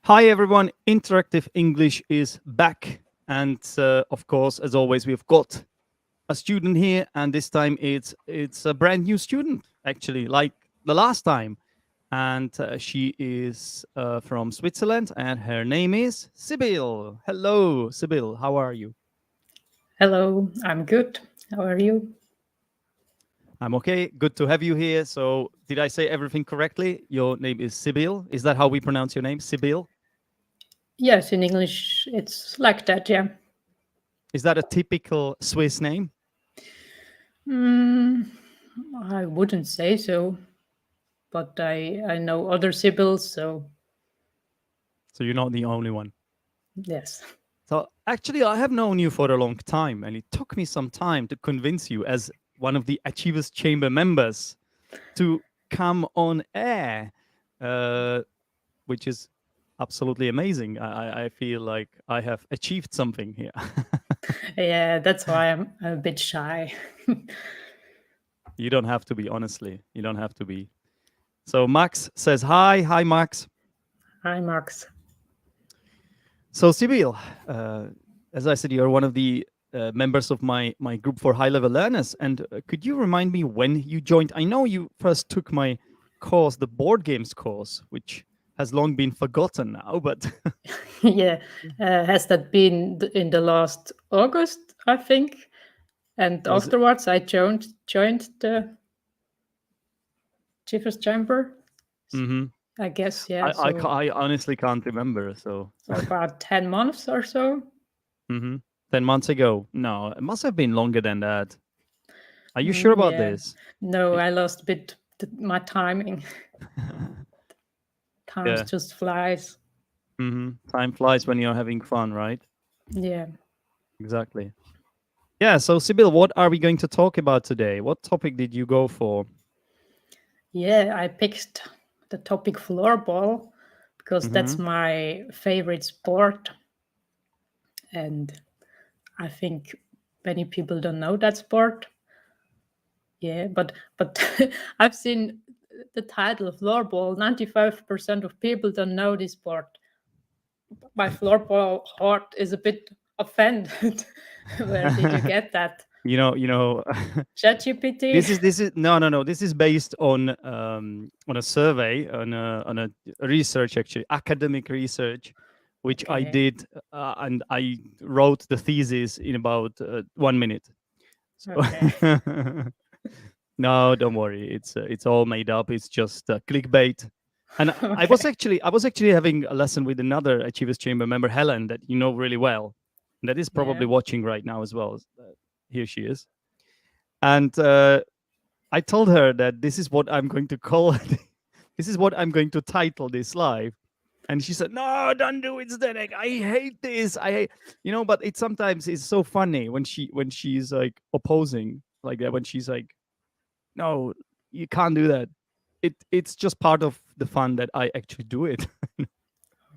Hi everyone, Interactive English is back. And of course, as always, we've got a student here, and this time it's a brand new student, actually, like the last time. And she is from Switzerland, and her name is Sibylle. Hello, Sibylle, how are you? Hello, I'm good. How are you? I'm okay, good to have you here. So did I say everything correctly? Your name is Sibylle. Is that how we pronounce your name, Sibylle? Yes, in English it's like that, yeah. Is that a typical Swiss name? Mm, I wouldn't say so, but I know other Sybils, so So you're not the only one. yes. So actually, I have known you for a long time, and it took me some time to convince you, as one of the Achievers Chamber members, to come on air, uh, which is absolutely amazing. I feel like I have achieved something here. Yeah, that's why I'm a bit shy. You don't have to be, honestly. You don't have to be. So Max says hi. Hi, Max. Hi, Max. So Sibyl, as I said, you're one of the members of my group for high level learners, and could you remind me when you joined? I know you first took my course, the board games course, which has long been forgotten now. But Yeah, has that been in the last August, I think? And was it? afterwards, I joined the Chief's Chamber. Mm-hmm. I guess, yeah. So I honestly can't remember. So about 10 months or so. mm-hmm. 10 months ago? No, it must have been longer than that. Are you sure about Yeah. this? No, I lost a bit my timing. Time Yeah. just flies. Mm-hmm. Time flies when you're having fun, right? Yeah. Exactly. Yeah, so Sibyl, what are we going to talk about today? What topic did you go for? Yeah, I picked the topic floorball because that's Mm-hmm. my favorite sport. And I think many people don't know that sport. Yeah, but I've seen the title floorball. 95% of people don't know this sport. My floorball heart is a bit offended. Where did you get that? You know, ChatGPT? this is no. This is based on a survey, on a research, actually, academic research, which I Okay. did, and I wrote the thesis in about 1 minute. So Okay. no, don't worry. It's all made up. It's just clickbait. And Okay. I was actually having a lesson with another Achievers Chamber member, Helen, that you know really well, and that is Yeah. probably watching right now as well. Here she is. And I told her that this is what I'm going to call it. This is what I'm going to title this live. And she said, "No, don't do it, Zdenek. I hate this. I hate, But it sometimes is so funny when she's like opposing like that. When she's like, "No, you can't do that." It's just part of the fun that I actually do it.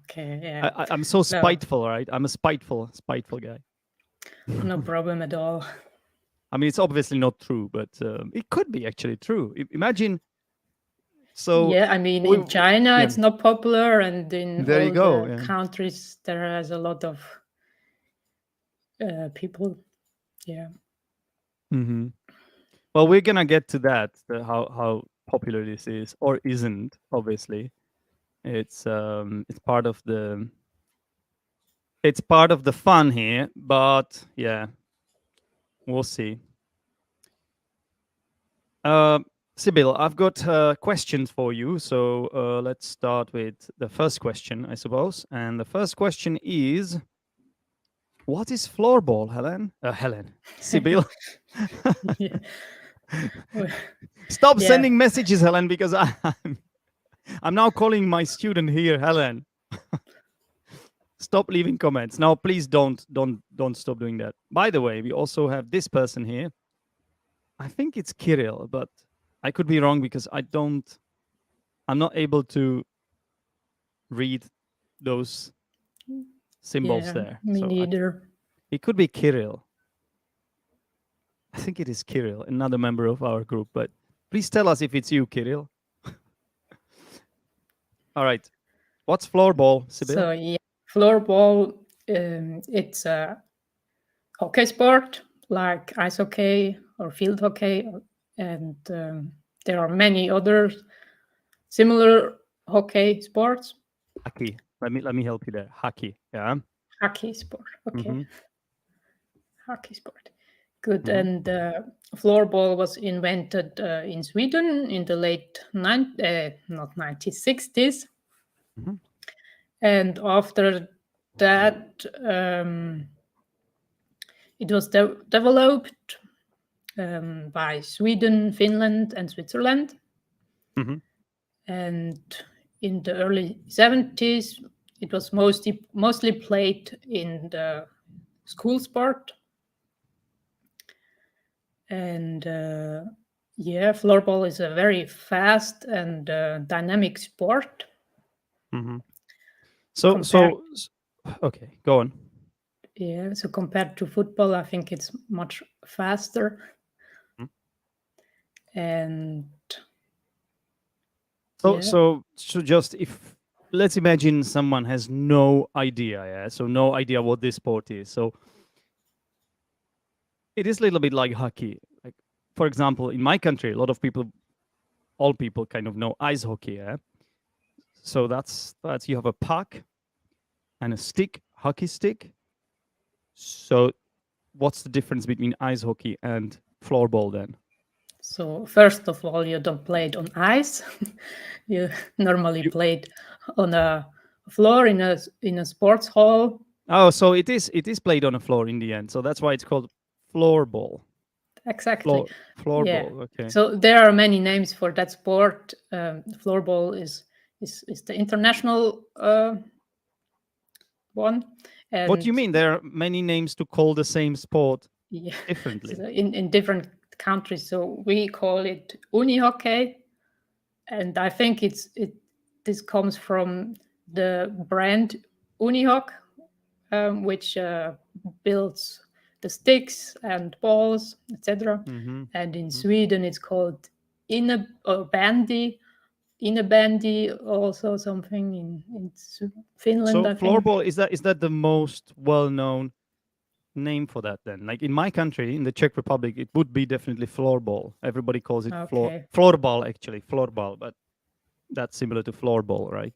Okay. Yeah. I'm so No, spiteful, right? I'm a spiteful guy. no problem at all. I mean, it's obviously not true, but it could be actually true. Imagine. So, Yeah, I mean, we, in China, yeah, it's not popular, and in there you all go. the Yeah. countries, there is a lot of people. Yeah. Hmm. Well, we're gonna get to that. How popular this is or isn't. Obviously, it's part of the fun here. But yeah, we'll see. Uh, Sibyl, I've got questions for you. So let's start with the first question, I suppose. And the first question is, what is floorball, Helen? Helen, Sibyl. Yeah. Stop Yeah. sending messages, Helen, because I'm now calling my student here, Helen. Stop leaving comments. Now, please don't stop doing that. By the way, we also have this person here. I think it's Kirill, but I could be wrong because I'm not able to read those symbols Yeah. there. Me So neither. it could be Kirill. I think it is Kirill, another member of our group. But please tell us if it's you, Kirill. All right. What's floorball, Sibylle? So yeah, floorball. It's a hockey sport like ice hockey or field hockey, and there are many other similar hockey sports. Hockey. Let me help you there. Hockey. Yeah. Hockey sport. Okay, Mm-hmm. hockey sport. Good. Mm-hmm. And floorball was invented in Sweden in the late not 1960s, Mm-hmm. and after that, it was developed by Sweden, Finland, and Switzerland. Mm-hmm. And in the early 70s, it was mostly played in the school sport. And yeah, floorball is a very fast and dynamic sport. Mm-hmm. So Compared, okay, go on. yeah, so compared to football, I think it's much faster. Mhm. And So yeah, so just if let's imagine someone has no idea, yeah, so no idea what this sport is. So it is a little bit like hockey. Like for example, in my country, a lot of people, all people, kind of know ice hockey. Yeah. So that's you have a puck and a stick, hockey stick. So what's the difference between ice hockey and floorball then? so first of all, you don't play it on ice. You normally You, play it on a floor in a sports hall. oh, so it is played on a floor in the end. So that's why it's called floorball. Exactly. Yeah. Floorball. Okay. So there are many names for that sport. Floorball is the international one, What do you and mean? There are many names to call the same sport yeah, differently. so in different countries. So we call it unihockey, and I think this comes from the brand Unihoc, which builds the sticks and balls, etc. Mm-hmm. And in Mm-hmm. Sweden, it's called bandy, bandy, also something in Finland, So I think. floorball is that the most well-known name for that then? Like in my country, in the Czech Republic, it would be definitely floorball. Everybody calls it Okay, floorball actually, floorball, but that's similar to floorball, right?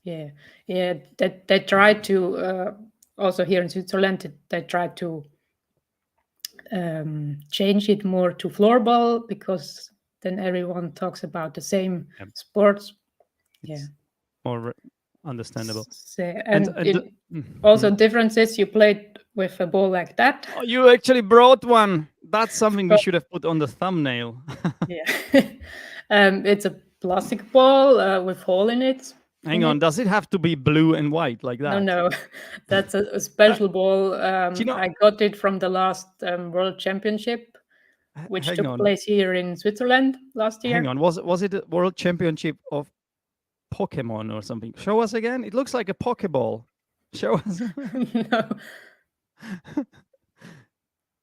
yeah, yeah. That they try to also here in Switzerland. They try to change it more to floorball because then everyone talks about the same Yeah, sports. Yeah. it's more understandable. So, And and and it Mhm. also differences. You played with a ball like that. Oh, you actually brought one. That's something we But should have put on the thumbnail. yeah, it's a plastic ball with hole in it. Hang on, does it have to be blue and white like No, that? no, that's a That, special ball. do you know? I got it from the last World Championship, which Hang took on, place here in Switzerland last hang year. on. Was it a World Championship of Pokemon or something? Show us again. It looks like a Pokeball. Show us. No.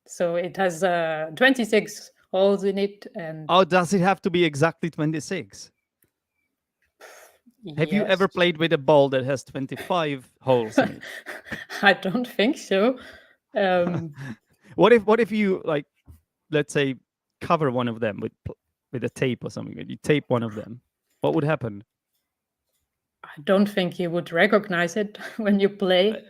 So it has 26 holes in it, and Oh, does it have to be exactly 26? Have you yes, ever played with a ball that has 25 holes in it? I don't think so. Um, What if you like, let's say, cover one of them with a tape or something? You tape one of them. What would happen? I don't think you would recognize it when you play.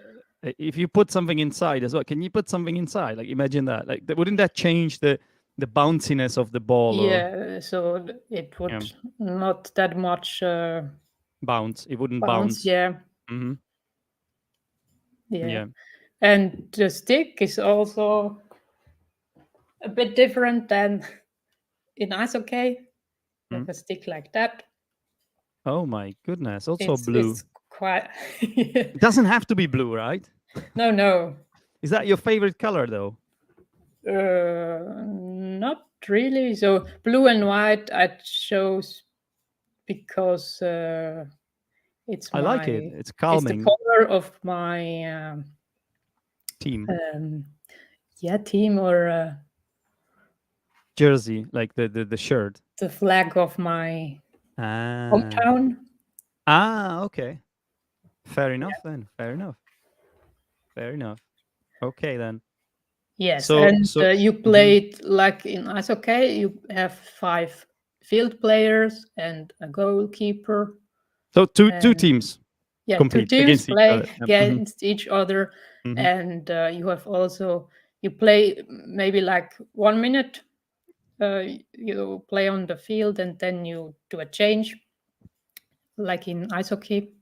If you put something inside as well, can you put something inside? Like imagine that. Like wouldn't that change the bounciness of the ball or Yeah, so it yeah, would not that much bounce? It wouldn't bounce. bounce. Yeah, Hmm. yeah. Yeah. And the stick is also a bit different than in ice hockey. You Mm. have a stick like that. Oh my goodness! Also blue. It's quite. It doesn't have to be blue, right? No, no. Is that your favorite color though? Not really. So blue and white I chose because it's I like it. my It's it's the calming. color of my Team um, yeah team or jersey, like the shirt. the flag of my Ah. hometown. Ah, okay. Fair enough then. Fair enough. Fair enough. Okay then. Yes, So and so you mhm. played like in ice hockey. You have 5 field players and a goalkeeper, So two and teams yeah, two compete teams against each play other. against each other, Mhm. and you have also you play maybe like 1 minute. You play on the field, and then you do a change, like in ice hockey.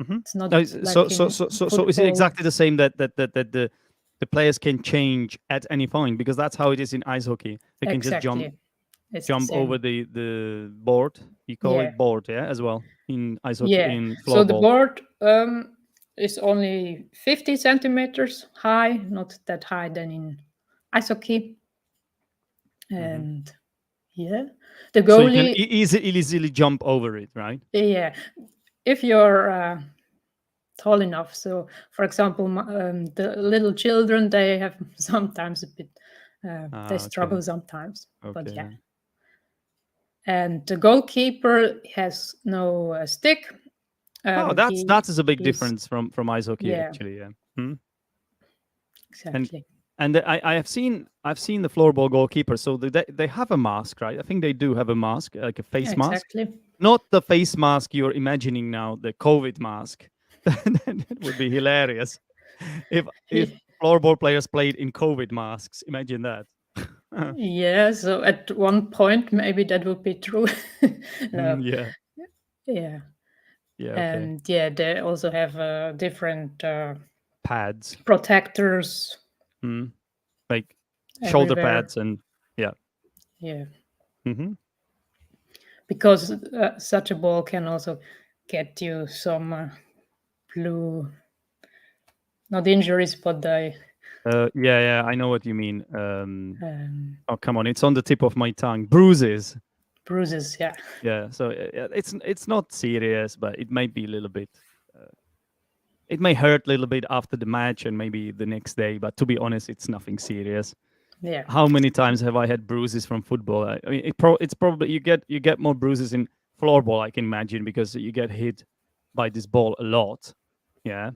Mhm. It's not No, like in so is it football. exactly the same that the players can change at any point, because that's how it is in ice hockey. They can just Exactly, it's the jump over same. the board. You call Yeah, it board, yeah, as well in ice hockey yeah. in So the floorball. board is only 50 centimeters high, not that high than in ice hockey. Mhm. And yeah, the So you can goalie, easily jump over it, right? yeah, if you're tall enough. So, for example, the little children, they have sometimes a bit, they Ah, okay, struggle sometimes. But okay yeah, then. and the goalkeeper has no stick. Oh, that's a big He's difference from ice hockey, yeah, actually. Yeah. Hmm. And exactly. I've seen the floorball goalkeeper. So they have a mask, right? I think they do have a mask, like a face mask. Exactly. Not the face mask you're imagining now, the COVID mask. That would be hilarious if floorball players played in COVID masks. Imagine that. Yeah, so at one point, maybe that would be true. No, Yeah, yeah. yeah, okay. And yeah, they also have different Pads, protectors mm, like shoulder everywhere. pads, and yeah. Yeah, Hmm. because such a ball can also get you some blue, not injuries, but the Yeah, I know what you mean. um, Oh, come on, it's on the tip of my tongue. Bruises. bruises. Yeah, Yeah, so it's not serious, but it might be a little bit. Uh, it may hurt a little bit after the match and maybe the next day, but to be honest, it's nothing serious. yeah, How many times have I had bruises from football? I mean, it's probably you get more bruises in floorball, I can imagine, because you get hit by this ball a lot. Yeah,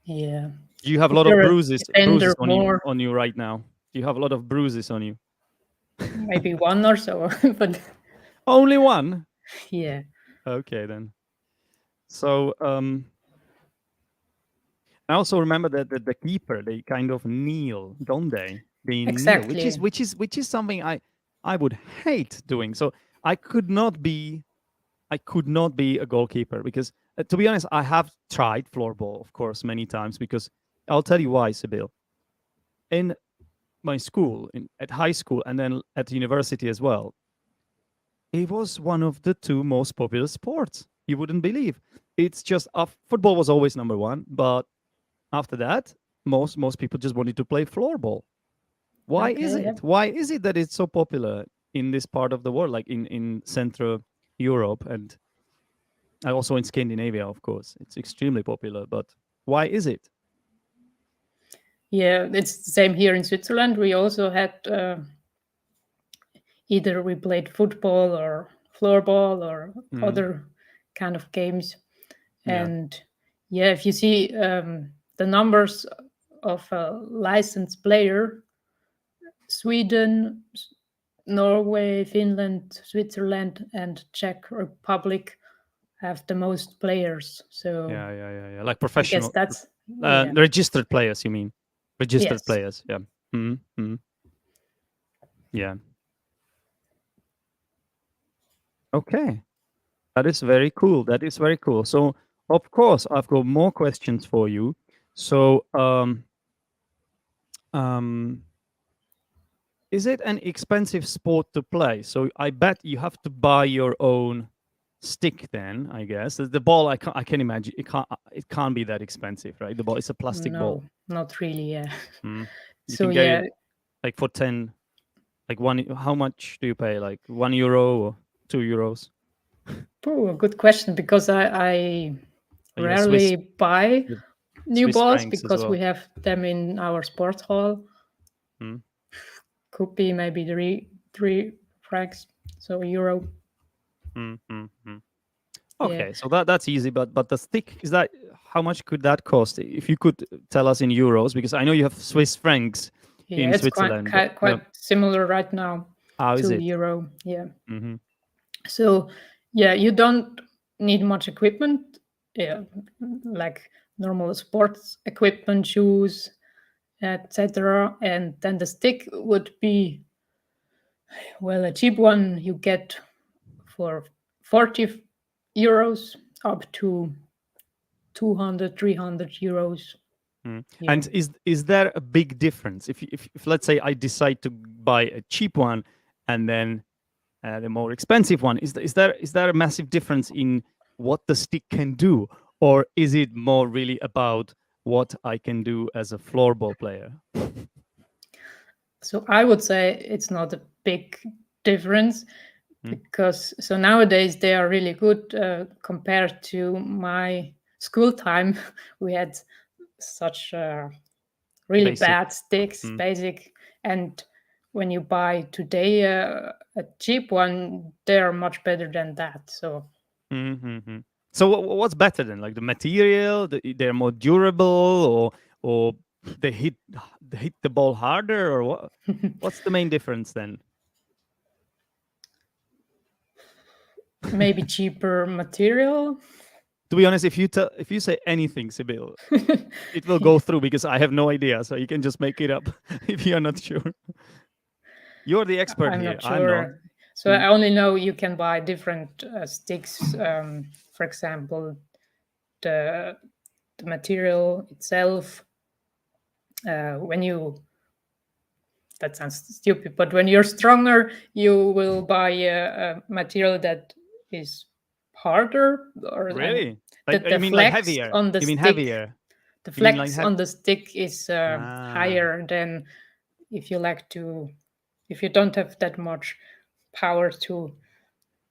yeah. do you have a If lot of you're a bruises defender more, on you right now? Do you have a lot of bruises on you? maybe one or so, but Only one. yeah, Okay then. So I also remember that the keeper, they kind of kneel, don't they? They kneel, exactly. which is something I would hate doing. So I could not be I could not be a goalkeeper because, to be honest, I have tried floorball, of course, many times. Because I'll tell you why, Sibylle. In my school, at high school, and then at university as well, it was one of the two most popular sports. You wouldn't believe. It's just football was always number one, but after that, most people just wanted to play floorball. Why is Okay, yeah. it? Why is it that it's so popular in this part of the world, like in Central Europe and also in Scandinavia, of course? It's extremely popular, but why is it? Yeah, it's the same here in Switzerland. We also had either we played football or floorball or Mm, other kind of games. yeah, And yeah, if you see the numbers of a licensed player, Sweden, Norway, Finland, Switzerland, and Czech Republic have the most players. So yeah. Like I guess professional, that's yeah. registered players. You mean registered Yes. players? Yeah. Mm, yeah. Okay, that is very cool. That is very cool. So, of course, I've got more questions for you. So, um, is it an expensive sport to play? So I bet you have to buy your own stick. Then I guess the ball. I can imagine it can't be that expensive, right? The ball is a plastic ball. No, not really. Yeah. Mm. You So can get yeah, it like for 10, like one. How much do you pay? Like €1 or €2? oh, good question because I You have Swiss rarely buy you have new Swiss balls francs as because we well. have them in our sports hall. Mm. Could be maybe three francs, so euro. Mm, mm, mm. Yeah. Okay, so that's easy. But the stick, is that how much could that cost? If you could tell us in euros, because I know you have Swiss francs Yeah, in it's quite Switzerland. But, quite similar right now how is to it? euro. Yeah. Hmm. So yeah, you don't need much equipment. Yeah, like normal sports equipment, shoes, etc. And then the stick would be, well, a cheap one you get for 40 euros up to 200, 300 euros. Yeah. And is there a big difference if let's say I decide to buy a cheap one and then the more expensive one? Is there a massive difference in what the stick can do, or is it more really about what I can do as a floorball player? So I would say it's not a big difference, Hmm. because so nowadays they are really good compared to my school time. We had such really Basic. bad sticks, Hmm. basic, and when you buy today a cheap one, they are much better than that. So Mm-hmm. So what's better then? Like the material, they're more durable, or they hit the ball harder, or what? What's the main difference then? maybe cheaper material. To be honest, if you say anything, Sibylle, it will go through because I have no idea. So you can just make it up if you're not sure. You're the expert I'm here. not I'm not. sure. So I only know you can buy different sticks. For example, the the material itself. When you That sounds stupid, but when you're stronger, you will buy a material that is harder, or and Really? Like the you mean like flex heavier? on the You mean stick. heavier? The You mean like flex on the stick is Ah. higher than if you like to, if you don't have that much power to.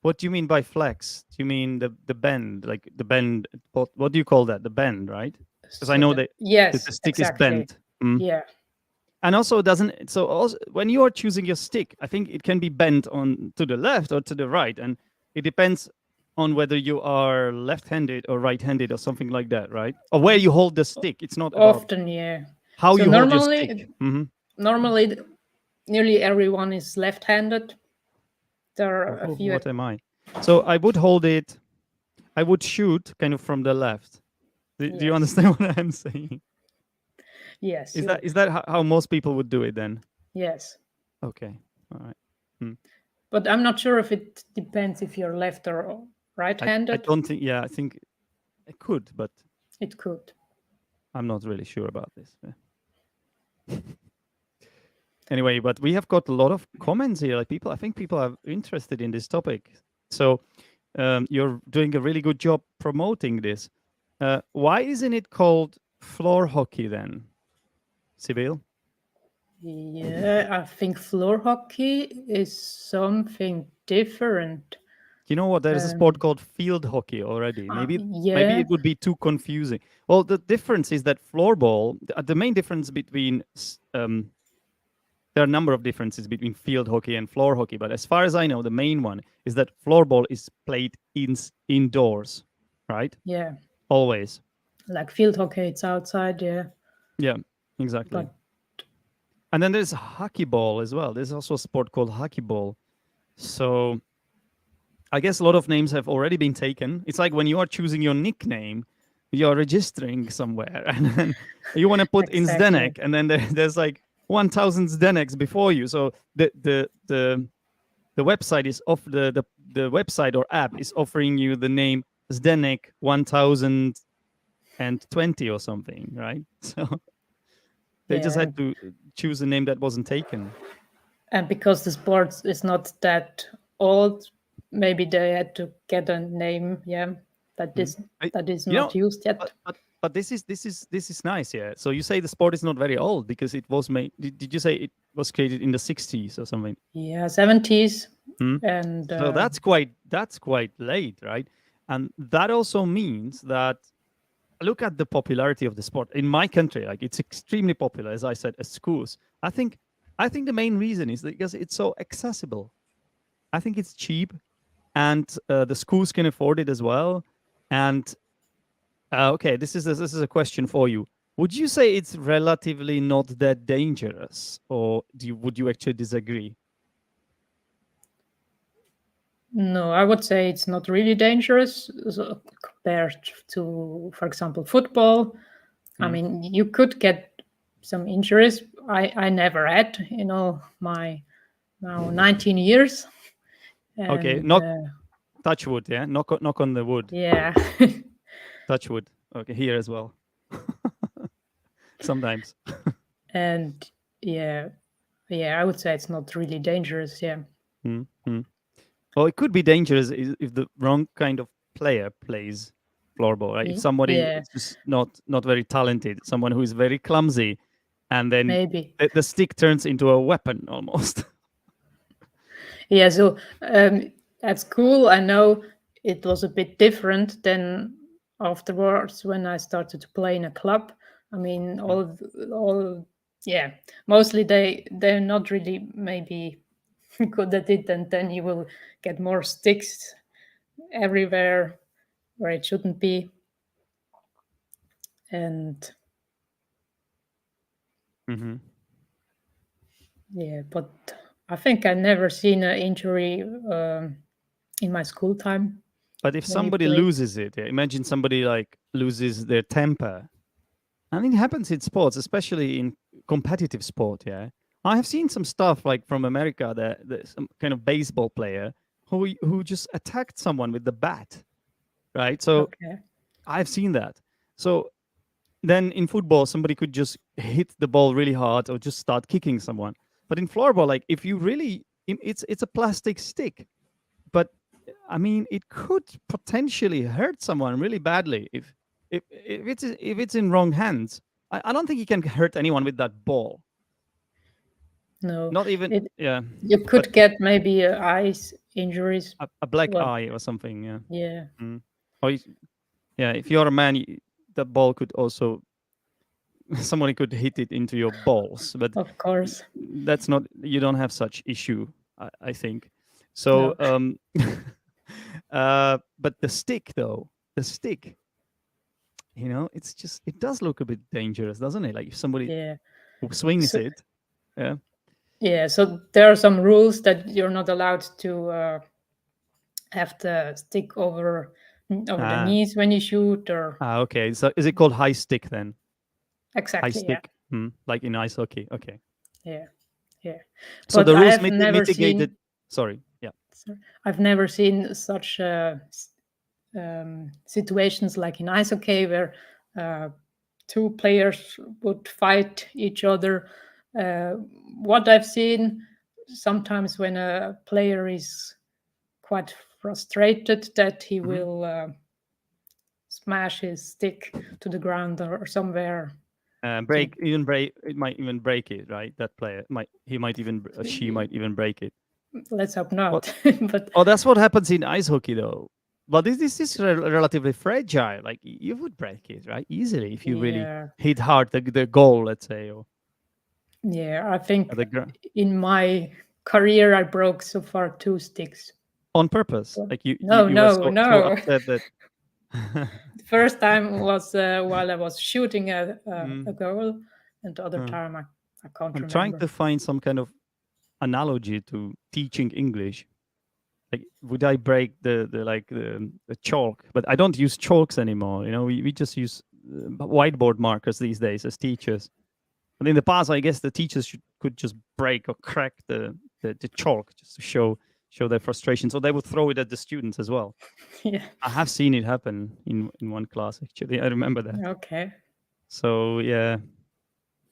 What do you mean by flex? Do you mean the bend, like the bend? What do you call that? The bend, right? Because I So know the, that the yes, stick is exactly. bent. Mm. Yeah. And also it doesn't. So also when you are choosing your stick, I think it can be bent on to the left or to the right, and it depends on whether you are left-handed or right-handed or something like that, right? Or where you hold the stick. It's not about Often, yeah. how So you hold your stick. normally, Hmm. normally, nearly everyone is left-handed. There are a Oh, few. what am I? So I would hold it. I would shoot kind of from the left. Do you Yes. understand what I'm saying? Yes. Is that how most people would do it then? Yes. Okay, all right. Hmm. But I'm not sure if it depends if you're left or I right-handed. don't think. Yeah, I think it could, but It could. I'm not really sure about this. Anyway, but we have got a lot of comments here. Like people, I think people are interested in this topic. So you're doing a really good job promoting this. Why isn't it called floor hockey then, Sibylle? Yeah, I think floor hockey is something different. You know what? There's a sport called field hockey already. Maybe Yeah. it would be too confusing. Well, the difference is that floorball. The main difference between there are a number of differences between field hockey and floor hockey, but as far as I know, the main one is that floorball is played indoors, right? Yeah. Always. Like field hockey, it's outside. Yeah. Yeah, exactly. But And then there's hockey ball as well. There's also a sport called hockey ball. So I guess a lot of names have already been taken. It's like when you are choosing your nickname, you're registering somewhere, and then you want to put in exactly. Zdenek, and then there's like 1,000 Zdeneks before you. So the website is off the website or app is offering you the name Zdenek 1020 or something, right? So they just Yeah. had to choose a name that wasn't taken. And because the sport is not that old, maybe they had to get a name. Yeah. That is I, that is you not know, used but, yet. but but this is nice, yeah. So you say the sport is not very old because it was made. Did you say it was created in the 60s or something? Yeah, 70s. Hmm? And So that's quite late, right? And that also means that look at the popularity of the sport in my country. Like it's extremely popular, as I said, at schools. I think the main reason is because it's so accessible. I think it's cheap, and the schools can afford it as well. And Okay, this is a question for you. Would you say it's relatively not that dangerous, or would you actually disagree? No, I would say it's not really dangerous compared to, for example, football. I Mm. mean, you could get some injuries. I never had, my now 19 years. Okay, And touch wood, yeah. Knock on the wood. yeah, Touch wood. Okay, here as well. Sometimes. and yeah, yeah, I would say it's not really dangerous. Yeah, Mm, mm. Well, it could be dangerous if the wrong kind of player plays floorball, right? If somebody yeah, is just not very talented, someone who is very clumsy, and then maybe. the stick turns into a weapon almost. Yeah, so at school, I know it was a bit different than afterwards when I started to play in a club. I mean, Mm. all, yeah, mostly they're not really maybe good at it, and then you will get more sticks everywhere where it shouldn't be, and Mhm. yeah, but I think I never seen an injury in my school time But if when we somebody played. loses it, yeah, imagine somebody like loses their temper. And it happens in sports, especially in competitive sport. Yeah, I have seen some stuff like from America that some kind of baseball player who just attacked someone with the bat, right? So Okay. I've seen that. So then in football, somebody could just hit the ball really hard or just start kicking someone. But in floorball, like if you really, it's a plastic stick, but I mean, it could potentially hurt someone really badly if it's in wrong hands. I don't think you can hurt anyone with that ball. No, Not even it yeah, you but could get maybe eyes injuries. a black Well, eye or something. Yeah, yeah, mm. Or yeah, if you're a man, that ball could also somebody could hit it into your balls, but of course. that's not you don't have such issue. I think so. No, But the stick though, the stick. It's just it does look a bit dangerous, doesn't it? Like if somebody yeah. swings So it, yeah. yeah, so there are some rules that you're not allowed to have the stick over the Ah, knees when you shoot, or okay. So is it called high stick then? High exactly, yeah, stick, like in ice hockey. Okay. yeah, yeah. So But the I rules have never mitigated. seen. Sorry. Yeah. Sorry, I've never seen such situations like in ice hockey where uh, two players would fight each other. Uh, what I've seen sometimes when a player is quite frustrated, that he Hmm. will smash his stick to the ground or somewhere. To Break. It might even break it, right? That player might. He might even. She might even break it. let's hope What? not. But Oh, that's what happens in ice hockey, though. But this is relatively fragile. Like you would break it, right? Easily if you really yeah, hit hard the goal, let's say, or yeah, I think the ground. in my career I broke so far two sticks. On purpose. Well, Like you, you, no, you were no, so no. upset that. The first time was while I was shooting a Mm, goal, and the other huh. time I can't I'm trying remember. to find some kind of analogy to teaching English. Like, would I break the chalk? But I don't use chalks anymore. We just use whiteboard markers these days as teachers. But in the past, I guess the teachers could just break or crack the chalk just to show their frustration. So they would throw it at the students as well. Yeah. I have seen it happen in one class actually. I remember that. Okay. So yeah,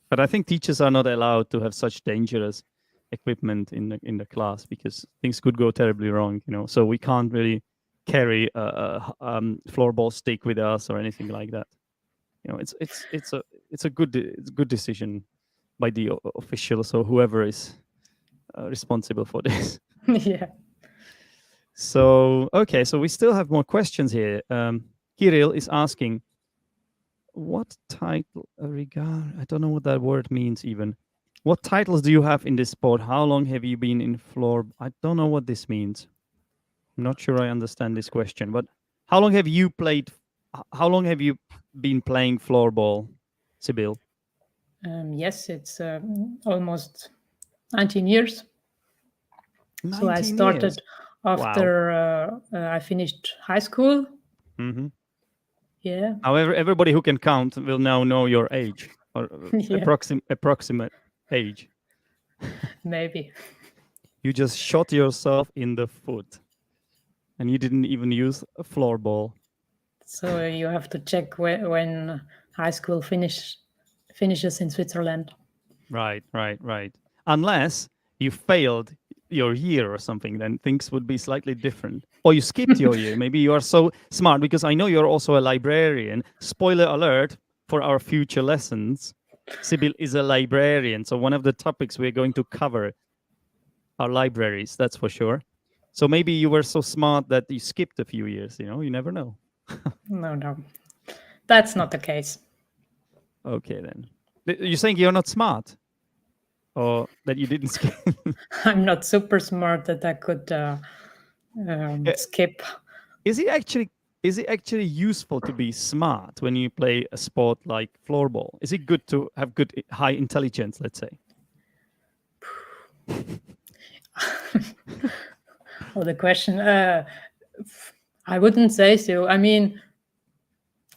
but I think teachers are not allowed to have such dangerous equipment in the class because things could go terribly wrong. So we can't really carry a floorball stick with us or anything like that. It's a good decision by the officials or whoever is responsible for this. Yeah. So okay, so we still have more questions here. Kirill is asking, what title regard? I don't know what that word means even. What titles do you have in this sport? How long have you been in floor? I don't know what this means. I'm not sure I understand this question, but how long have you played how long have you been playing floorball, Sibylle? Yes, it's almost 19 years. So I 19 years. started Wow. after I finished high school. Hmm. Yeah, However, everybody who can count will now know your age or yeah, approximate age. maybe. You just shot yourself in the foot, and you didn't even use a floorball. So you have to check when high school finishes in Switzerland. Right, right, right. Unless you failed your year or something, then things would be slightly different. Or you skipped your year. Maybe you are so smart because I know you're also a librarian. Spoiler alert for our future lessons. Sibyl is a librarian. So one of the topics we're going to cover are libraries, that's for sure. So maybe you were so smart that you skipped a few years, you never know. No, no, that's not the case. Okay, then. You're saying you're not smart or that you didn't skip? I'm not super smart that I could skip. Is it actually useful to be smart when you play a sport like floorball? Is it good to have good high intelligence, let's say? Well, the question, I wouldn't say so. I mean,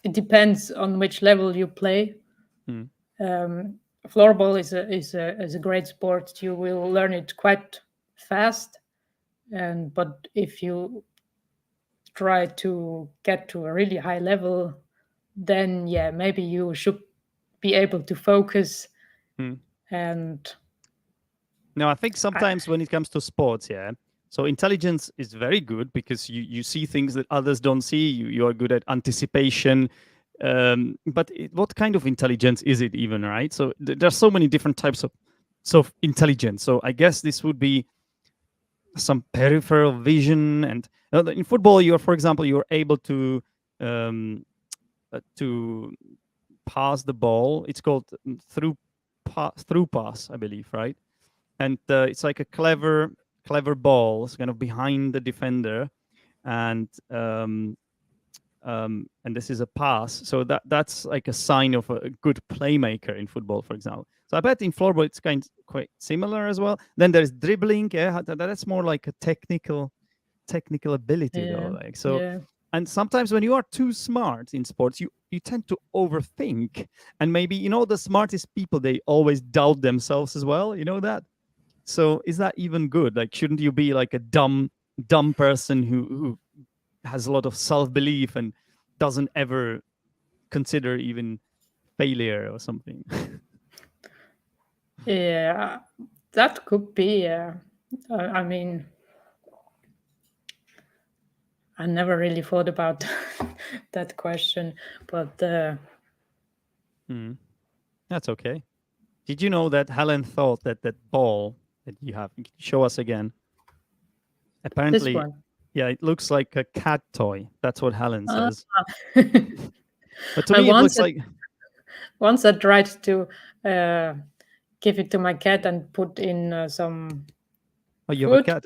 it depends on which level you play. Hmm. Floorball is a great sport. You will learn it quite fast, but if you try to get to a really high level, then yeah, maybe you should be able to focus. Hmm. And No, I think I, sometimes when it comes to sports, yeah. So intelligence is very good because you see things that others don't see. You are good at anticipation. But what kind of intelligence is it even, right? So there's so many different types of intelligence. So I guess this would be some peripheral vision, and in football you're, for example, you're able to pass the ball. It's called through pass, I believe, right? And it's like a clever ball. It's kind of behind the defender, and and this is a pass. So that's like a sign of a good playmaker in football, for example. So I bet in floorball it's quite similar as well. Then there's dribbling. Yeah, that's more like a technical ability yeah, though. Like so, yeah, and sometimes when you are too smart in sports, you tend to overthink, and maybe the smartest people, they always doubt themselves as well. You know that. So is that even good? Like, shouldn't you be like a dumb person who has a lot of self-belief and doesn't ever consider even failure or something? yeah. That could be. Yeah. I mean, I never really thought about that question, but Mm, that's okay. Did you know that Helen thought that ball that you have, can you show us again? this Apparently, one. yeah, it looks like a cat toy. That's what Helen Ah. says. But to I me, it looks like. once I tried to uh, give it to my cat and put in some Oh, you have a food. cat.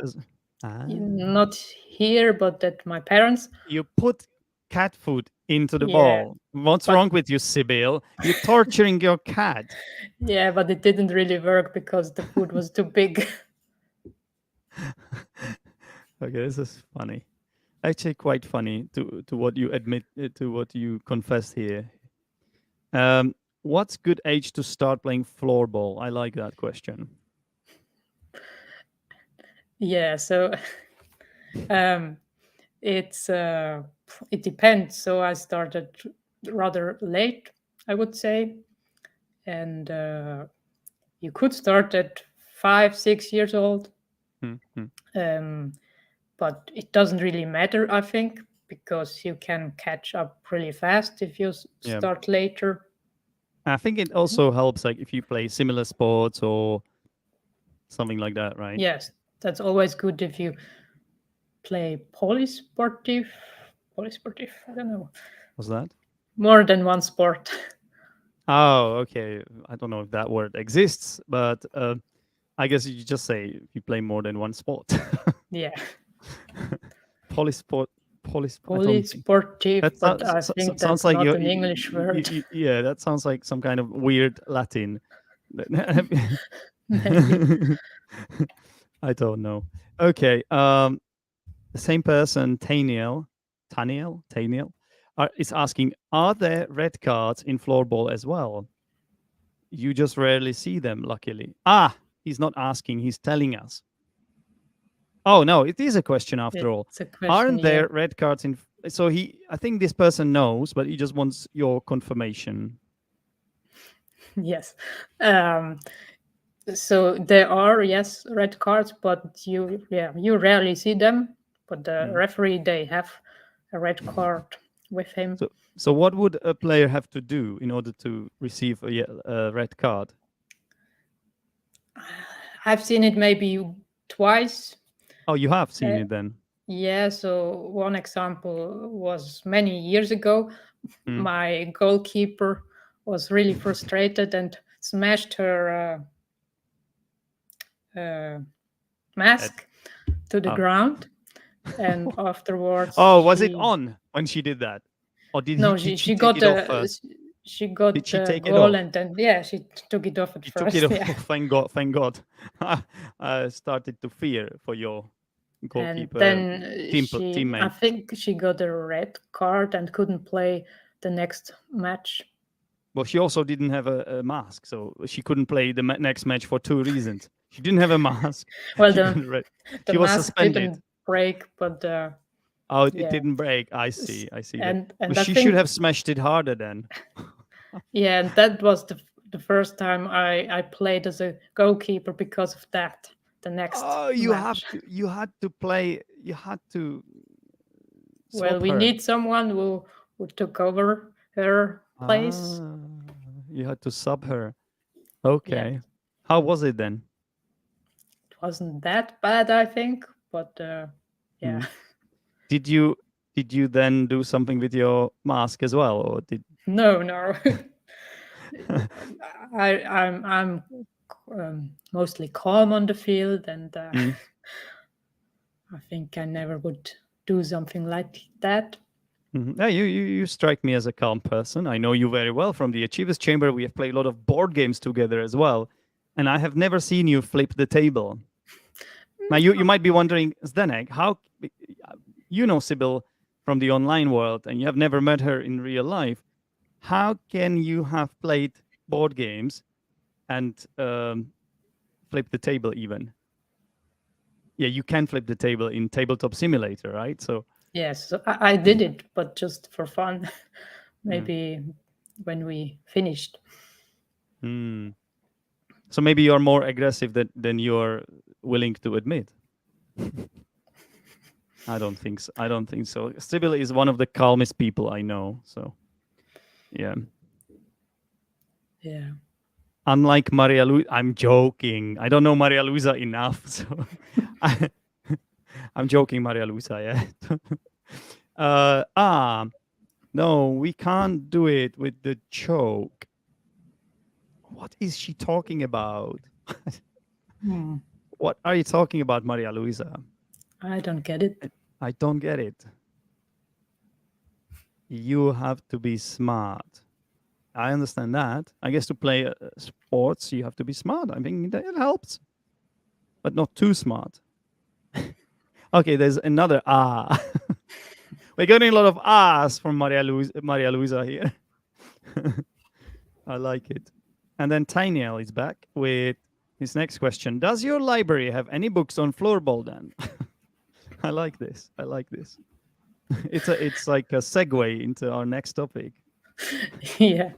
Ah. Not here, but at my parents. You put cat food into the Yeah, ball. What's but wrong with you, Sibyl? You're torturing your cat. yeah, but it didn't really work because the food was too big. Okay, this is funny. Actually, quite funny to what you admit, to what you confess here. What's good age to start playing floorball? I like that question. Yeah, so um, it's it depends. So I started rather late, I would say, and you could start at 5, 6 years old, Hmm. um, but it doesn't really matter, I think, because you can catch up really fast if you Yeah, start later. I think it also helps, like if you play similar sports or something like that, right? Yes, that's always good if you play polysportive. I don't know, What's that? more than one sport. Oh, okay. I don't know if that word exists, but I guess you just say if you play more than one sport. Yeah, Polysport, I don't think Polysportive, that but I think sounds that's like not an English word. yeah, that sounds like some kind of weird Latin. Maybe. I don't know. Okay, the same person, Taniel, is asking, are there red cards in floorball as well? You just rarely see them, luckily. He's not asking, he's telling us. Oh no, it is a question after all. It's a question, Aren't yeah. there red cards in? So I think this person knows, but he just wants your confirmation. Yes. So there are, yes, red cards, but you rarely see them. But the referee, they have a red card with him. So what would a player have to do in order to receive a red card? I've seen it maybe twice. Oh, you have seen it then. Yeah, so one example was many years ago. Mm. My goalkeeper was really frustrated and smashed her mask to the ground. And afterwards, oh, was it on when she did that, or did no, did she take got it off first? she got Did she the take it goal, off? and then yeah, she took it off at She first. took it off. Yeah. Thank God. Thank God. I started to fear for your And goalkeeper then teammate. I think she got a red card and couldn't play the next match. Well, she also didn't have a mask, so she couldn't play the next match for two reasons. She didn't have a mask. Well, she the was mask suspended. didn't break, but it didn't break. I see. And well, she should have smashed it harder then. Yeah, and that was the first time I played as a goalkeeper because of that. The next you match. had to play. You had to. Well, we need someone who took over her place. You had to sub her. Okay. Yeah. How was it then? It wasn't that bad, I think, but yeah. Did you then do something with your mask as well, or did? No. I'm mostly calm on the field, and I think I never would do something like that. Yeah, you strike me as a calm person. I know you very well from the Achievers Chamber. We have played a lot of board games together as well, and I have never seen you flip the table. Now you might be wondering, Zdenek, how you know Sibylle from the online world, and you have never met her in real life. How can you have played board games and flip the table even? Yeah, you can flip the table in Tabletop Simulator, right? So yes, I did it, but just for fun. Maybe when we finished. So maybe you're more aggressive than you're willing to admit. I don't think so. Sibylle is one of the calmest people I know. So, yeah. Yeah. Unlike Maria Luisa, I'm joking. I don't know Maria Luisa enough, so I'm joking, Maria Luisa. Yeah. No, we can't do it with the choke. What is she talking about? What are you talking about, Maria Luisa? I don't get it. I don't get it. You have to be smart. I understand that. I guess to play sports, you have to be smart. I think that it helps, but not too smart. Okay, there's another We're getting a lot of ahs from Maria Luisa here. I like it. And then Tiniel is back with his next question. Does your library have any books on floorball then? I like this. It's like a segue into our next topic. Yeah.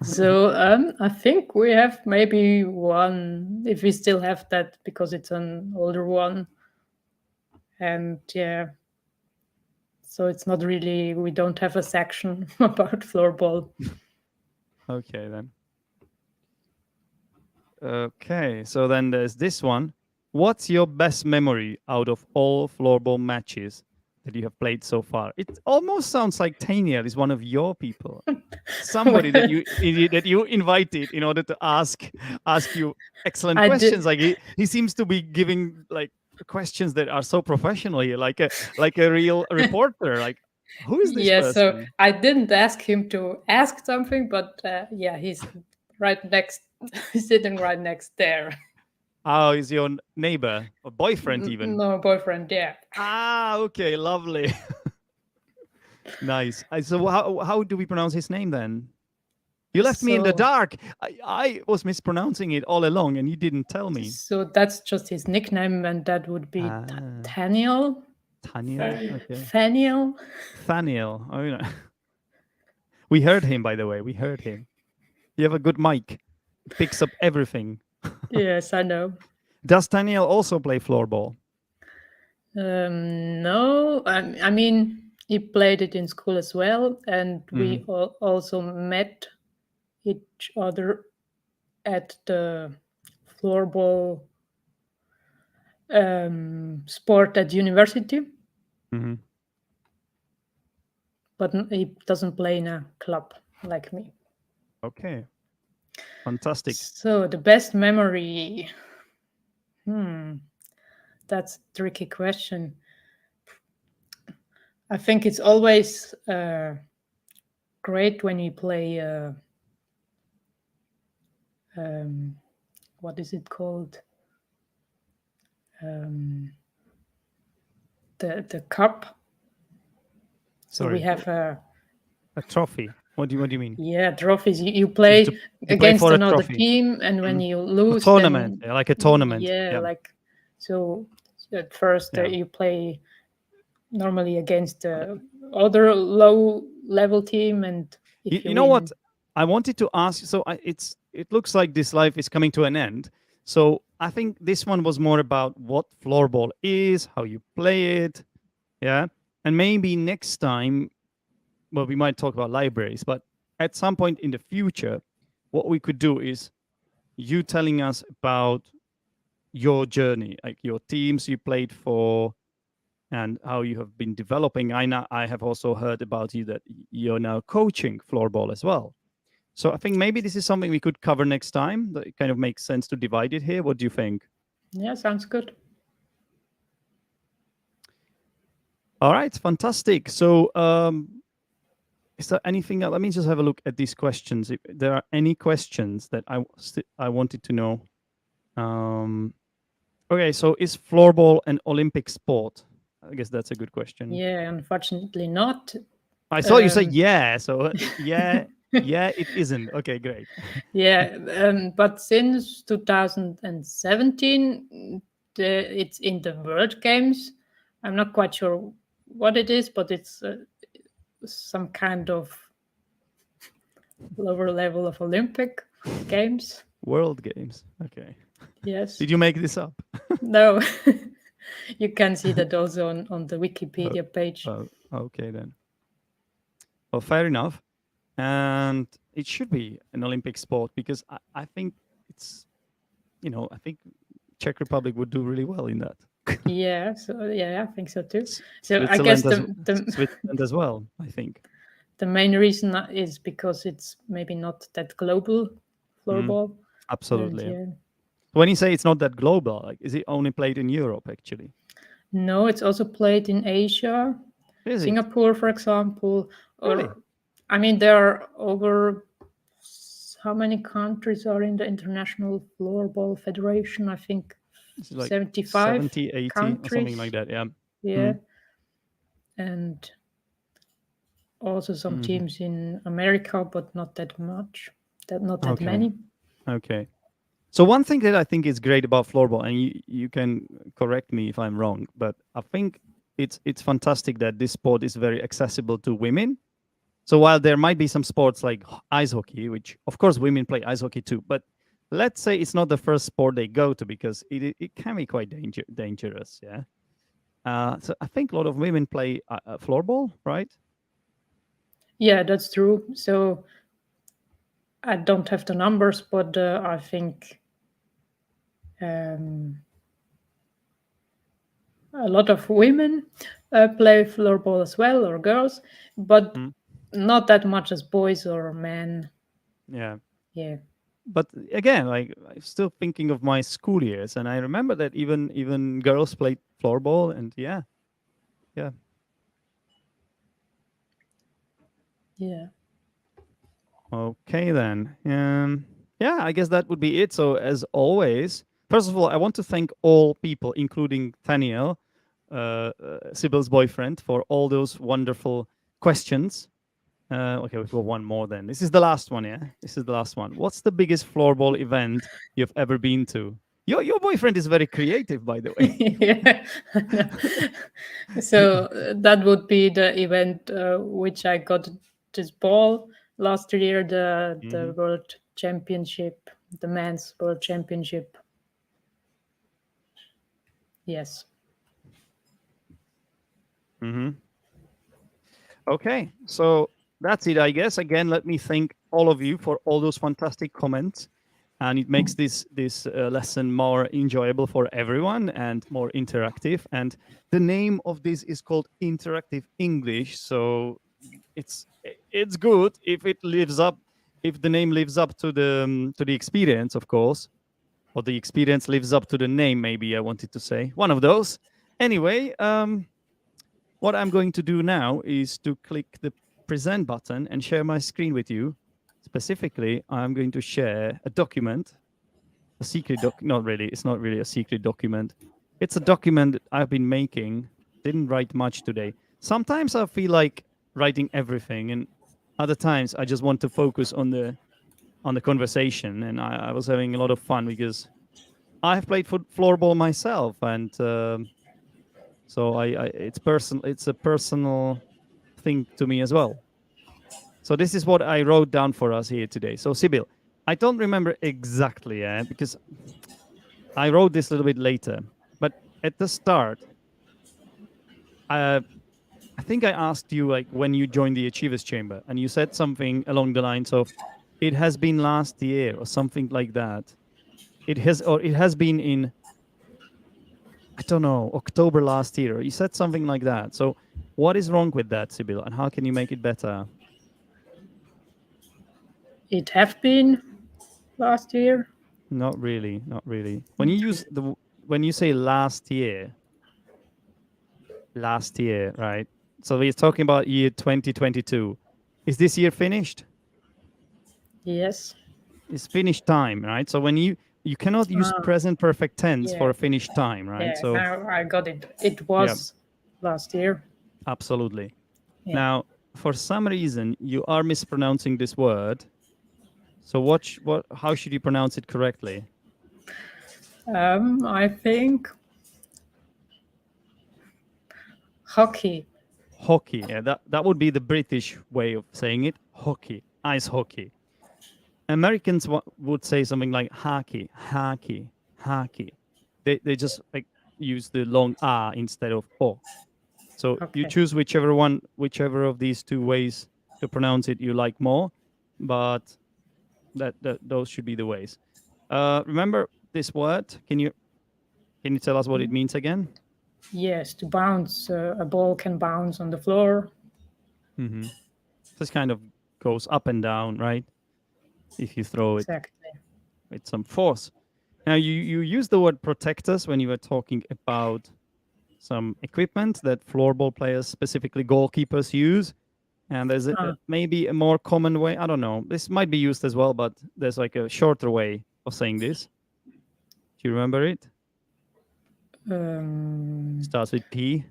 So I think we have maybe one, if we still have that, because it's an older one. And yeah. So it's not really, we don't have a section about floorball. Okay, then. Okay, so then there's this one. What's your best memory out of all floorball matches that you have played so far? It almost sounds like Tania is one of your people, somebody that you invited in order to ask you excellent questions. Like he seems to be giving like questions that are so professional here, like a real reporter. Like, who is this Yeah, so person? I didn't ask him to ask something, but yeah, he's right next, sitting right next there. Oh, is your neighbor or boyfriend even? No boyfriend, yeah. Ah, okay, lovely. Nice. So how do we pronounce his name then? You left me in the So, dark. I was mispronouncing it all along, and you didn't tell me. so that's just his nickname, and that would be Ah, Thaniel. Taniel. Okay. Thaniel. Thaniel. Oh, we heard him, by the way. We heard him. You have a good mic. It picks up everything. Yes, I know. Does Daniel also play floorball? No, I mean, he played it in school as well, and we also met each other at the floorball sport at university, Mm-hmm. but he doesn't play in a club like me. Okay. Fantastic. So the best memory, that's a tricky question. I think it's always great when you play. What is it called? The cup. So Sorry. we have a trophy. What do you mean? yeah, trophies. You play You play against for a another trophy. team, and when you lose, tournament, then like a tournament. yeah, like so. At first, Yeah. you play normally against the other low level team, and if You you know win, what? I wanted to ask. So it looks like this life is coming to an end. So I think this one was more about what floorball is, how you play it, yeah, and maybe next time, well, we might talk about libraries, but at some point in the future, what we could do is you telling us about your journey, like your teams you played for, and how you have been developing. I have also heard about you that you're now coaching floorball as well. So I think maybe this is something we could cover next time. That it kind of makes sense to divide it here. What do you think? yeah, sounds good. All right, fantastic. So is there anything else? Let me just have a look at these questions. If there are any questions that I wanted to know. Okay, so is floorball an Olympic sport? I guess that's a good question. Yeah, unfortunately not. I saw you say yeah, so yeah, yeah, it isn't. Okay, great. Yeah, but since 2017, it's in the World Games. I'm not quite sure what it is, but it's some kind of lower level of Olympic Games. World Games. Okay. Yes. Did you make this up? No. You can see that also on the Wikipedia page. Oh, okay then. Well, fair enough. And it should be an Olympic sport because I think it's, I think Czech Republic would do really well in that. Yeah, so yeah, I think so too. So I guess Switzerland as well, I think. the main reason is because it's maybe not that global floorball. Absolutely. And, yeah. When you say it's not that global, like, is it only played in Europe actually? No, it's also played in Asia, Is Singapore, for example. Or, Really? I mean, there are over how many countries are in the International Floorball Federation? I think It's like 75 70, 80 countries. or something like that. Yeah. Yeah. And also some teams in America, but not that much. Not that many. Okay. So one thing that I think is great about floorball, and you can correct me if I'm wrong, but I think it's fantastic that this sport is very accessible to women. So while there might be some sports like ice hockey, which of course women play ice hockey too, but let's say it's not the first sport they go to because it can be quite dangerous. Yeah. So I think a lot of women play floorball, right? Yeah, that's true. So I don't have the numbers, but I think a lot of women play floorball as well, or girls, but not that much as boys or men. Yeah. Yeah. but again, like I'm still thinking of my school years, and I remember that even girls played floorball, and yeah. Yeah. Okay then. Yeah, I guess that would be it. So as always, first of all, I want to thank all people, including Thaniel, Sibylle's boyfriend, for all those wonderful questions. Okay, we've got one more then. This is the last one, yeah? This is the last one. What's the biggest floorball event you've ever been to? Your boyfriend is very creative, by the way. Yeah. So that would be the event which I got this ball last year, the Mhm. World Championship, the men's World Championship. Yes. Mm-hmm. Okay, so that's it, I guess. Again, let me thank all of you for all those fantastic comments, and it makes this lesson more enjoyable for everyone and more interactive. And the name of this is called Interactive English, so it's good if it lives up, if the name lives up to the experience, of course, or the experience lives up to the name. Maybe I wanted to say one of those. Anyway, what I'm going to do now is to click the present button and share my screen with you. Specifically, I'm going to share a document, a secret doc. Not really. It's not really a secret document. It's a document that I've been making. Didn't write much today. Sometimes I feel like writing everything, and other times I just want to focus on the conversation. And I was having a lot of fun because I have played floorball myself, and so I it's personal. It's a personal thing to me as well. So this is what I wrote down for us here today. So Sibylle, I don't remember exactly, because I wrote this a little bit later. But at the start, uh, I think I asked you like when you joined the Achievers Chamber, and you said something along the lines of, "It has been last year" or something like that. It has been in, I don't know, October last year. You said something like that. So what is wrong with that, Sibylle, and how can you make it better? It have been last year. Not really, not really. Not really. When you say last year, right? So we're talking about year 2022. Is this year finished? Yes. It's finished time, right? So when you cannot use Ah, present perfect tense for yeah. a finished time, right? Yeah. So Now I got it. It yeah, was last year. absolutely. Yeah. Now, for some reason, you are mispronouncing this word. So what how should you pronounce it correctly? I think hockey. Hockey. Yeah, that would be the British way of saying it. Hockey, ice hockey. Americans would say something like hockey, hockey, hockey. They just like use the long ah instead of o. So you Okay. choose whichever of these two ways to pronounce it you like more, but that those should be the ways. Remember this word? Can you tell us what it means again? Yes, to bounce. A ball can bounce on the floor. Mm-hmm. This kind of goes up and down, right? If you throw it Exactly. with some force. Now you use the word protectors when you were talking about some equipment that floorball players, specifically goalkeepers, use. And there's Ah, maybe a more common way. I don't know. This might be used as well, but there's like a shorter way of saying this. Do you remember it? um, Starts with P.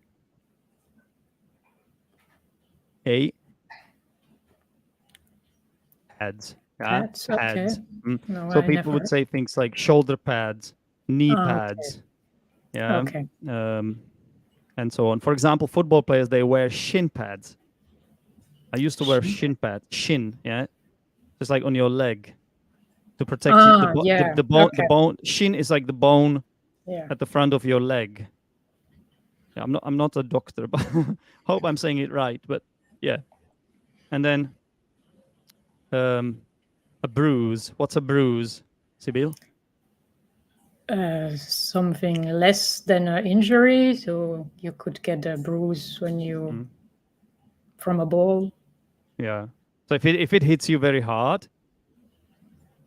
A. Pads. Yeah, pads. Okay. pads. Mm. No, So I people would never. say things like shoulder pads, knee Okay. pads. Yeah. Okay. Um, and so on. For example, football players, they wear shin pads. I used to wear Shin. shin pad, shin, yeah, just like on your leg to protect you. Ah, yeah. The Okay. bone, shin is like the bone Yeah. at the front of your leg. Yeah, I'm not a doctor, but hope I'm saying it right. But yeah, and then um, a bruise. What's a bruise, Sibyl? Something less than an injury, so you could get a bruise when you Mm, from a ball. yeah. So if it hits you very hard,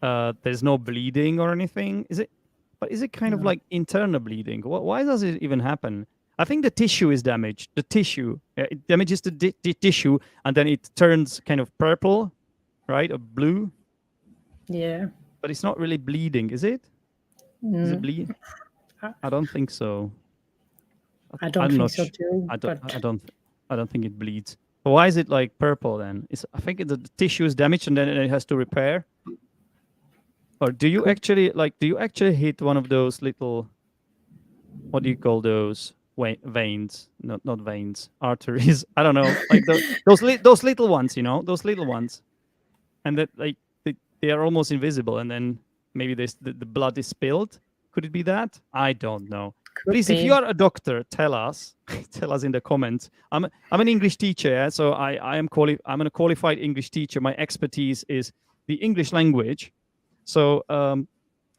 there's no bleeding or anything. Is it? But is it kind of No. like internal bleeding? Why does it even happen? I think the tissue is damaged. The tissue, it damages the tissue, and then it turns kind of purple, right, or blue. Yeah. But it's not really bleeding, is it? Is it bleed? I- I don't think so. I don't I'm think not. so too. I don't. But I don't think it bleeds. But why is it like purple then? I think the tissue is damaged and then it has to repair. Or do you could actually like? Do you actually hit one of those little? What do you call those? Veins? Not veins. Arteries. I don't know. Like those little ones. You know, those little ones, and that like they are almost invisible. And then maybe the blood is spilled. Could it be that? I don't know. could Please, if be. you are a doctor, tell us. Tell us in the comments. I'm an English teacher, yeah? So I'm a qualified English teacher. My expertise is the English language. So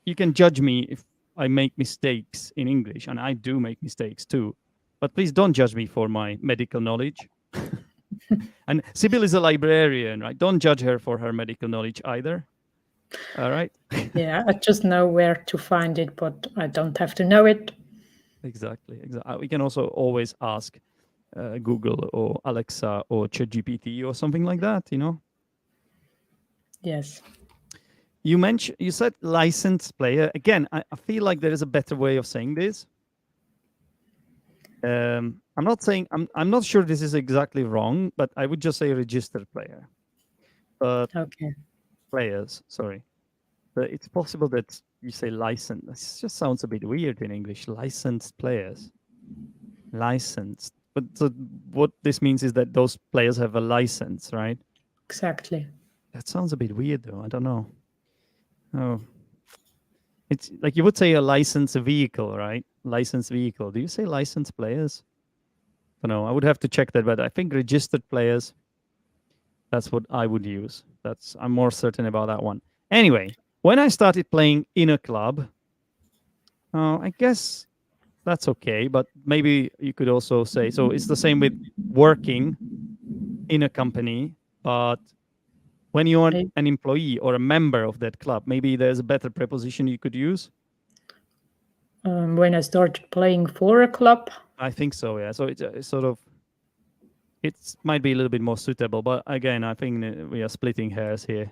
you can judge me if I make mistakes in English, and I do make mistakes too. But please don't judge me for my medical knowledge. And Sibylle is a librarian, right? Don't judge her for her medical knowledge either. All right. Yeah, I just know where to find it, but I don't have to know it. Exactly. We can also always ask Google or Alexa or ChatGPT or something like that. You know. Yes. You said licensed player again. I feel like there is a better way of saying this. I'm not saying I'm not sure this is exactly wrong, but I would just say registered player. But Okay. players, sorry. But it's possible that you say licensed. This just sounds a bit weird in English. Licensed players. Licensed. But so what this means is that those players have a license, right? Exactly. That sounds a bit weird though. I don't know. Oh. It's like you would say a licensed vehicle, right? Licensed vehicle. Do you say licensed players? I don't know. I would have to check that, but I think registered players, that's what I would use. I'm more certain about that one. Anyway, when I started playing in a club, I guess that's okay, but maybe you could also say so it's the same with working in a company, but when you are an employee or a member of that club, maybe there's a better preposition you could use. When I started playing for a club. I think so, yeah. So it's sort of, it might be a little bit more suitable, but again, I think we are splitting hairs here.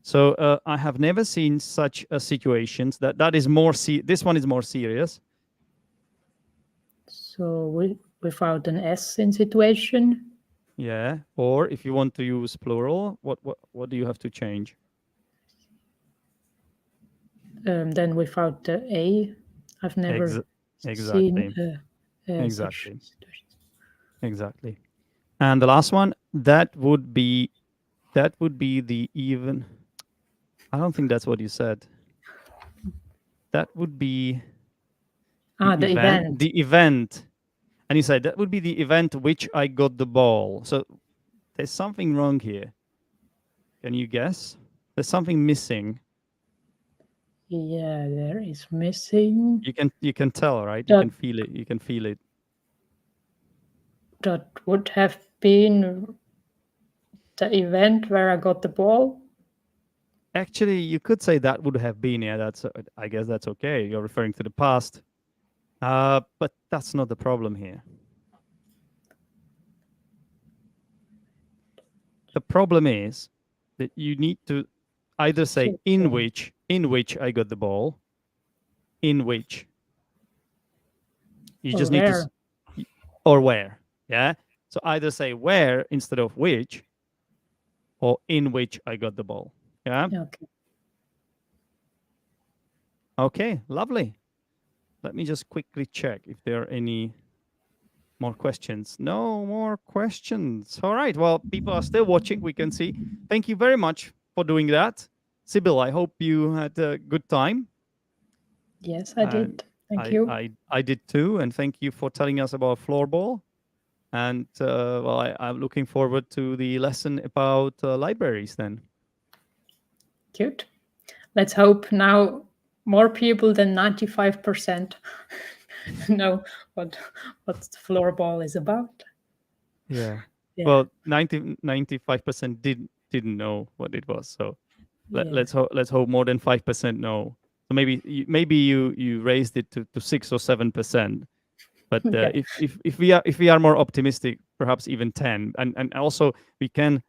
So I have never seen such a situations that is more this one is more serious. So without an S in situation. Yeah. Or if you want to use plural, what do you have to change? Then without the A. I've never Exactly. seen Exactly. such situations. Exactly. And the last one, that would be the even. I don't think that's what you said. That would be the event. The event. And you said that would be the event which I got the ball. So there's something wrong here. Can you guess? There's something missing. Yeah, there is missing. You can tell, right? You can feel it. You can feel it. That would have been the event where I got the ball. Actually, you could say that would have been. Yeah, that's. I guess that's okay. You're referring to the past. But that's not the problem here. The problem is that you need to either say in which I got the ball, in which. You just need to, or where. Yeah. So either say where instead of which, or in which I got the ball. Yeah. Okay. Okay. Lovely. Let me just quickly check if there are any more questions. No more questions. All right. Well, people are still watching. We can see. Thank you very much for doing that. Sibylle, I hope you had a good time. Yes, I did. Thank you. I did too. And thank you for telling us about floorball. And well, I'm looking forward to the lesson about libraries then. Good. Let's hope now more people than 95% know what floorball is about. Yeah. Well, 95% didn't know what it was. So Yeah. Let's hope more than 5% no. So maybe you raised it to 6 or 7%. But Yeah. if we are more optimistic, perhaps even 10. And also we can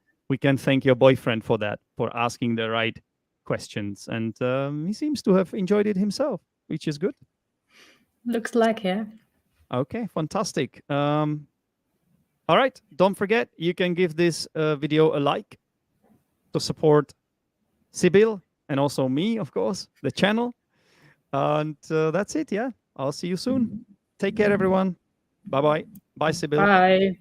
thank your boyfriend for that, for asking the right questions. And he seems to have enjoyed it himself, which is good. Looks like, yeah. Okay, fantastic. All right, don't forget, you can give this video a like to support Sibylle and also me, of course, the channel. And that's it. Yeah, I'll see you soon. Take care, everyone. Bye bye. Bye, Sibylle. Bye.